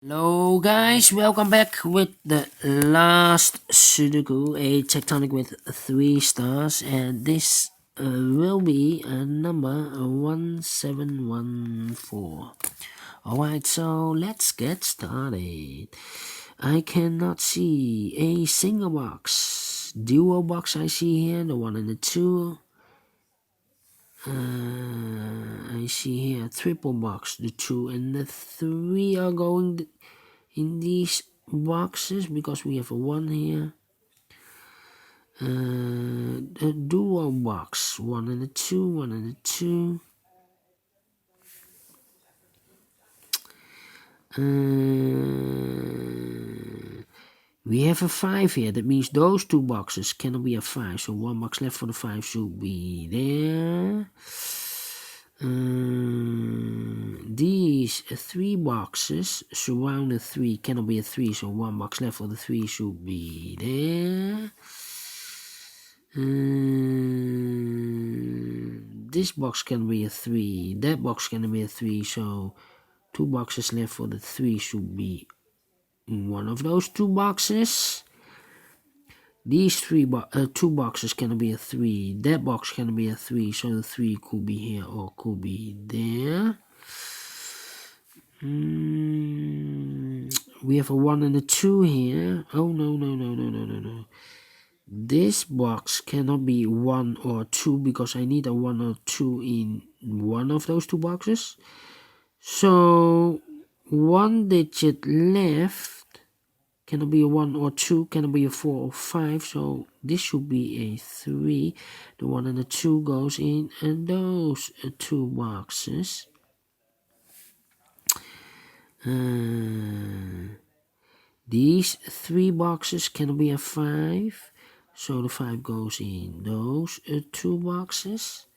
Hello guys, welcome back with the last Sudoku, a Tectonic with 3 stars, and this will be number 1714. Alright, so let's get started. I cannot see a single box. Duo box I see here, the 1 and the 2. I see here a triple box, the 2 and the 3 are going in these boxes because we have a 1 here. The duo box, 1 and a 2, 1 and a 2. We have a 5 here, that means those 2 boxes cannot be a 5, so 1 box left for the 5 should be there. These 3 boxes surround the 3 cannot be a 3, so 1 box left for the 3 should be there. This box can be a 3, that box can be a 3, so 2 boxes left for the 3 should be one of those 2 boxes. These 2 boxes can be a 3, that box can be a 3, so the 3 could be here or could be there. We have a 1 and a 2 here. Oh no. This box cannot be 1 or 2 because I need a 1 or 2 in one of those 2 boxes. So 1 digit left cannot be a 1 or 2, cannot be a 4 or 5, so this should be a 3. The 1 and the 2 goes in and those 2 boxes. These 3 boxes cannot be a 5, so the 5 goes in those 2 boxes.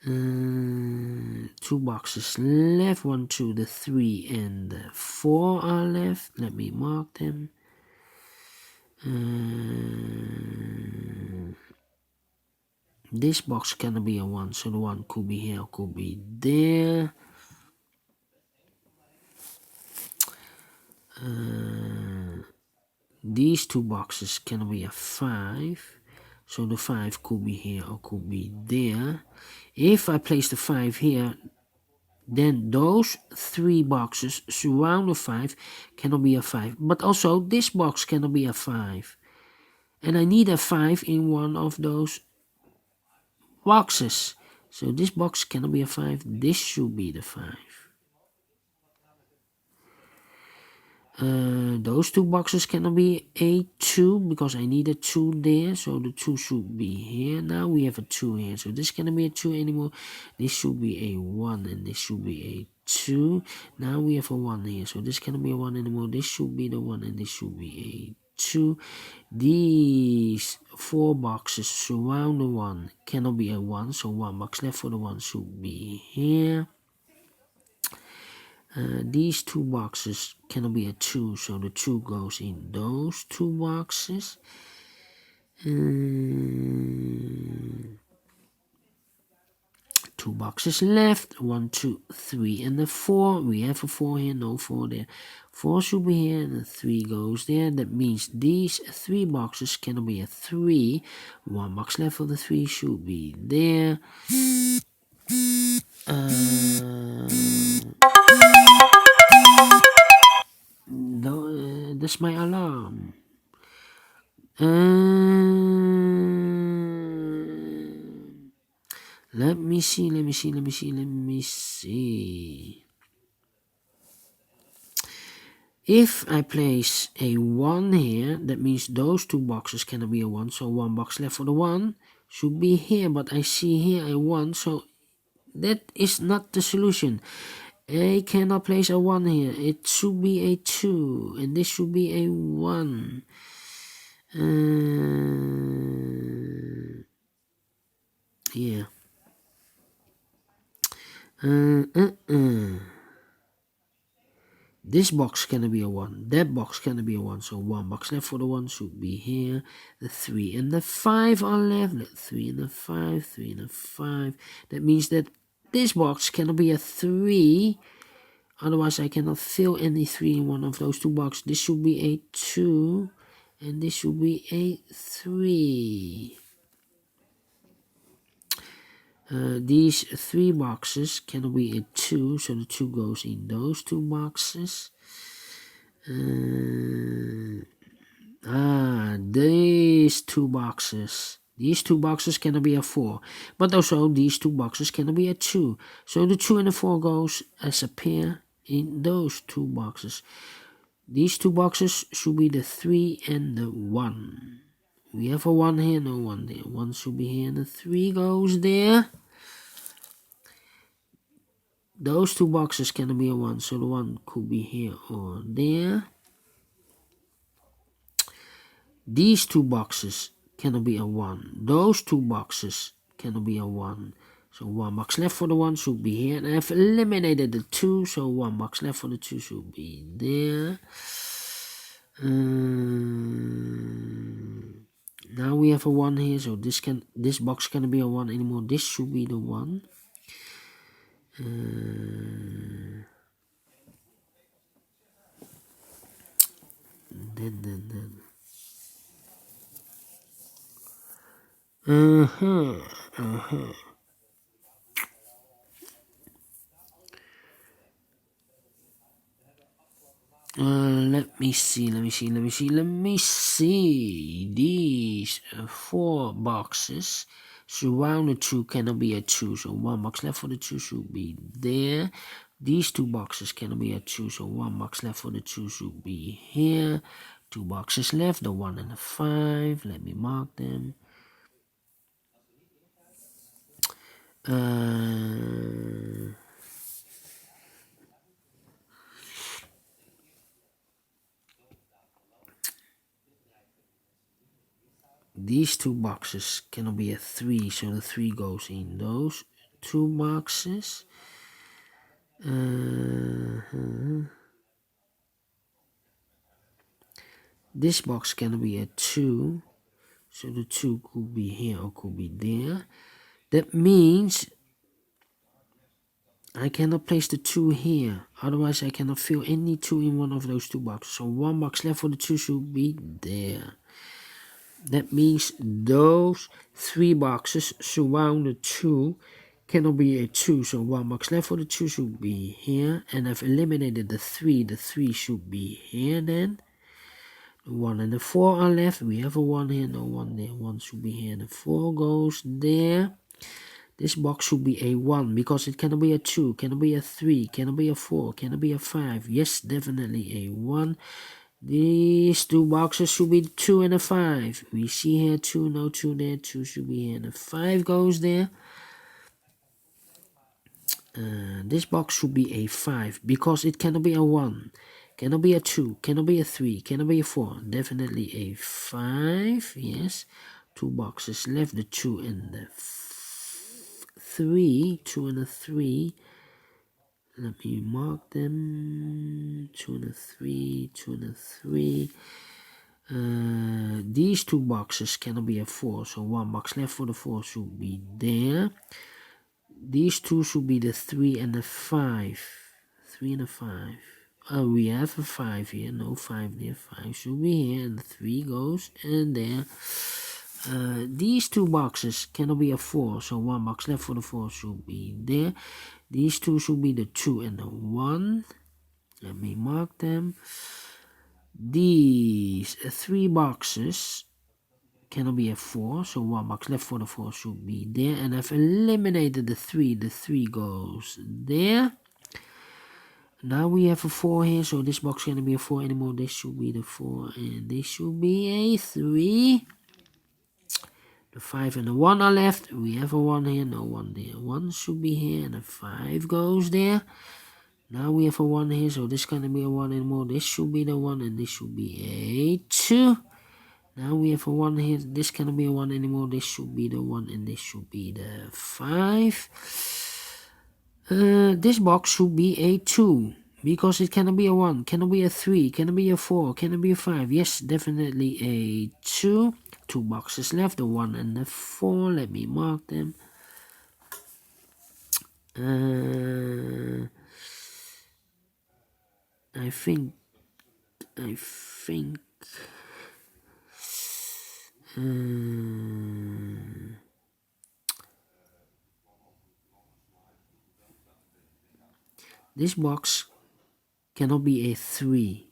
2 boxes left, 1, 2, the 3 and the 4 are left. Let me mark them. This box cannot be a 1, so the 1 could be here, could be there. These 2 boxes cannot be a 5, so the 5 could be here or could be there. If I place the 5 here, then those 3 boxes surround the 5 cannot be a 5. But also this box cannot be a 5. And I need a 5 in one of those boxes. So this box cannot be a 5. This should be the 5. Those 2 boxes cannot be a 2 because I need a 2 there, so the 2 should be here. Now we have a 2 here, so this cannot be a 2 anymore. This should be a 1 and this should be a 2. Now we have a 1 here, so this cannot be a 1 anymore. This should be the 1 and this should be a 2. These 4 boxes surround the 1 cannot be a 1, so 1 box left for the 1 should be here. These 2 boxes cannot be a 2, so the 2 goes in those 2 boxes. 2 boxes left, 1, 2, 3 and the 4. We have a 4 here, no 4 there. 4 should be here and the 3 goes there. That means these 3 boxes cannot be a 3. 1 box left for the 3 should be there. That's my alarm. Let me see. If I place a 1 here, that means those 2 boxes cannot be a 1, so 1 box left for the 1 should be here, but I see here a 1, so that is not the solution. I cannot place a 1 here. It should be a 2, and this should be a 1. Yeah. This box cannot be a 1. That box cannot be a 1, so 1 box left for the 1 should be here. The 3 and the 5 are left. 3 and the 5, 3 and the 5. That means that this box cannot be a 3. Otherwise I cannot fill any 3 in one of those 2 boxes. This should be a 2 and this should be a 3. These 3 boxes cannot be a 2, so the 2 goes in those 2 boxes. These 2 boxes. These 2 boxes cannot be a 4. But also these 2 boxes cannot be a 2. So the 2 and the 4 goes as a pair in those 2 boxes. These 2 boxes should be the 3 and the 1. We have a 1 here, no 1 there. 1 should be here and the 3 goes there. Those 2 boxes cannot be a 1, so the 1 could be here or there. These 2 boxes cannot be a 1. Those 2 boxes cannot be a 1. So 1 box left for the 1 should be here. And I've eliminated the 2, so 1 box left for the 2 should be there. Now we have a 1 here, so this box cannot be a 1 anymore. This should be the 1. Then. Let me see. These 4 boxes surrounded 2 cannot be a 2, so 1 box left for the 2 should be there. These 2 boxes cannot be a 2, so 1 box left for the 2 should be here. 2 boxes left, the 1 and the 5. Let me mark them. These 2 boxes cannot be a 3, so the 3 goes in those 2 boxes. This box cannot be a 2, so the 2 could be here or could be there. That means I cannot place the 2 here, otherwise I cannot fill any 2 in one of those 2 boxes. So 1 box left for the 2 should be there. That means those 3 boxes surrounded 2 cannot be a 2, so 1 box left for the 2 should be here. And I've eliminated the 3 should be here then. The 1 and the 4 are left. We have a 1 here, no 1 there. 1 should be here, and the 4 goes there. This box should be a 1 because it cannot be a 2, cannot be a 3, cannot be a 4, cannot be a 5. Yes, definitely a 1. These 2 boxes should be 2 and a 5. We see here 2, no 2 there. 2 should be here, and a 5 goes there. This box should be a 5 because it cannot be a 1, cannot be a 2, cannot be a 3, cannot be a 4. Definitely a 5. Yes. 2 boxes left, the 2 and the 3. 2 and a 3. Let me mark them. 2 and a 3, 2 and a 3. These 2 boxes cannot be a 4, so 1 box left for the 4 should be there. These 2 should be the 3 and the 5. 3 and a 5. We have a 5 here, no 5 there. 5 should be here, and the 3 goes in there. These 2 boxes cannot be a 4, so 1 box left for the 4 should be there. These 2 should be the 2 and the 1. Let me mark them. These 3 boxes cannot be a 4, so 1 box left for the 4 should be there. And I've eliminated the 3. The 3 goes there. Now we have a 4 here, so this box cannot be a 4 anymore. This should be the 4, and this should be a 3. The 5 and the 1 are left. We have a 1 here, no 1 there. 1 should be here, and a 5 goes there. Now we have a 1 here, so this cannot be a 1 anymore. This should be the 1, and this should be a 2. Now we have a 1 here. This cannot be a 1 anymore. This should be the 1, and this should be the 5. This box should be a 2. Because it cannot be a 1, cannot be a 3, cannot be a 4, cannot be a 5. Yes, definitely a 2. 2 boxes left, the 1 and the 4. Let me mark them. I think this box cannot be a 3.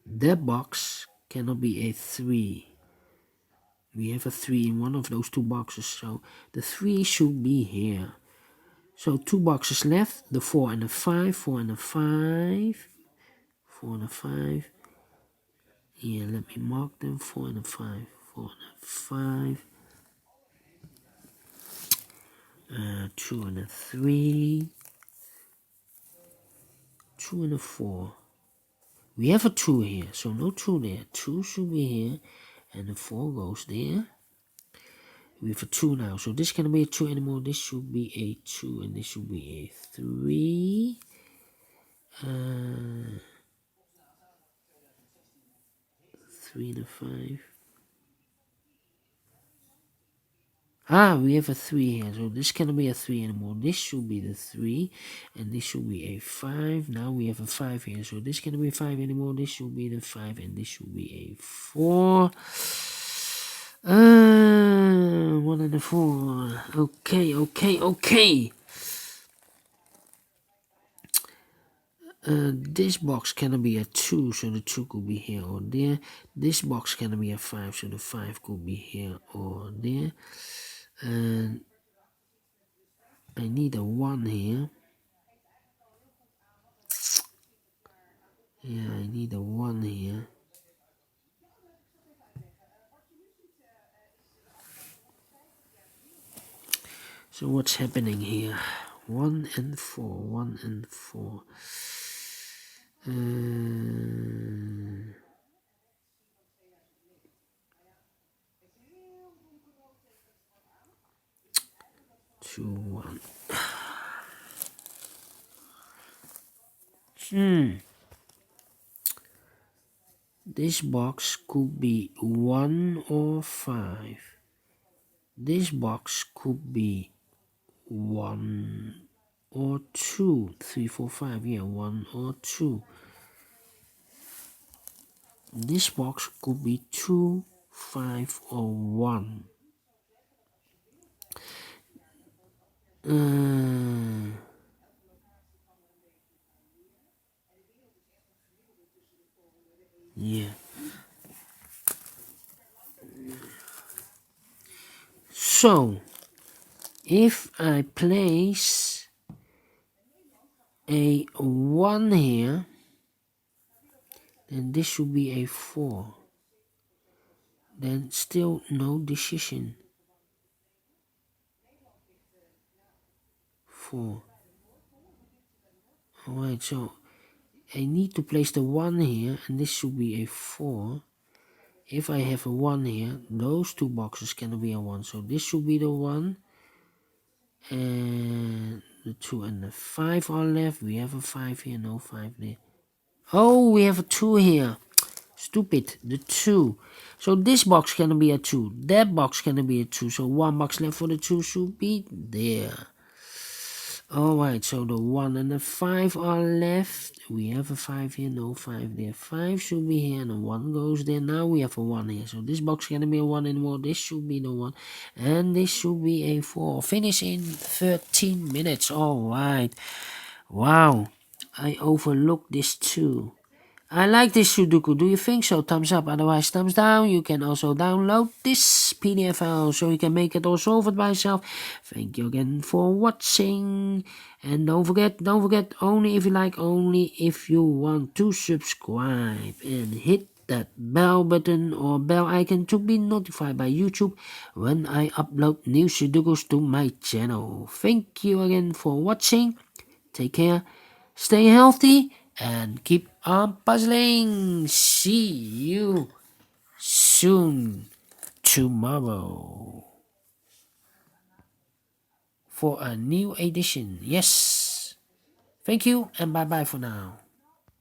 That box cannot be a 3. We have a 3 in one of those two boxes, so the 3 should be here. So 2 boxes left, the 4 and the 5, 4 and the 5, 4 and the 5. Here, let me mark them, 4 and a 5, 4 and a 5, 2 and a 3, 2 and a 4. We have a 2 here, so no 2 there. 2 should be here, and the 4 goes there. We have a 2 now, so this cannot be a 2 anymore. This should be a 2, and this should be a 3. 3 and a 5. We have a 3 here, so this cannot be a 3 anymore. This should be the 3, and this should be a 5. Now we have a 5 here, so this cannot be a 5 anymore. This should be the 5, and this should be a 4. 1 and a 4. Okay. This box cannot be a 2, so the 2 could be here or there. This box cannot be a 5, so the 5 could be here or there. And I need a 1 here. Yeah, I need a 1 here. So what's happening here? 1 and 4, 1 and 4. 2, 1. This box could be 1 or 5. This box could be 1 or 2. 3, 4, 5. Yeah, 1 or 2. This box could be 2, 5, or 1. Yeah. So, if I place a 1 here, then this should be a 4. Then still no decision. 4. Alright, so I need to place the 1 here, and this should be a 4. If I have a 1 here, those two boxes cannot be a 1, so this should be the 1. And the 2 and the 5 are left. We have a 5 here, no 5 there. Oh, we have a 2 here. Stupid, the 2. So this box cannot be a 2. That box cannot be a 2. So 1 box left for the 2 should be there. Alright, so the 1 and the 5 are left. We have a 5 here, no 5 there. 5 should be here, and the 1 goes there. Now we have a 1 here. So this box cannot be a 1 anymore. This should be the 1. And this should be a 4. Finish in 13 minutes. Alright. Wow. I overlooked this too. I like this Sudoku. Do you think so? Thumbs up, otherwise thumbs down. You can also download this PDF file so you can make it or solve it by yourself. Thank you again for watching. And don't forget, only if you like, only if you want to subscribe. And hit that bell button or bell icon to be notified by YouTube when I upload new Sudokus to my channel. Thank you again for watching. Take care, stay healthy, and keep on puzzling. See you soon tomorrow for a new edition. Yes. Thank you and bye bye for now.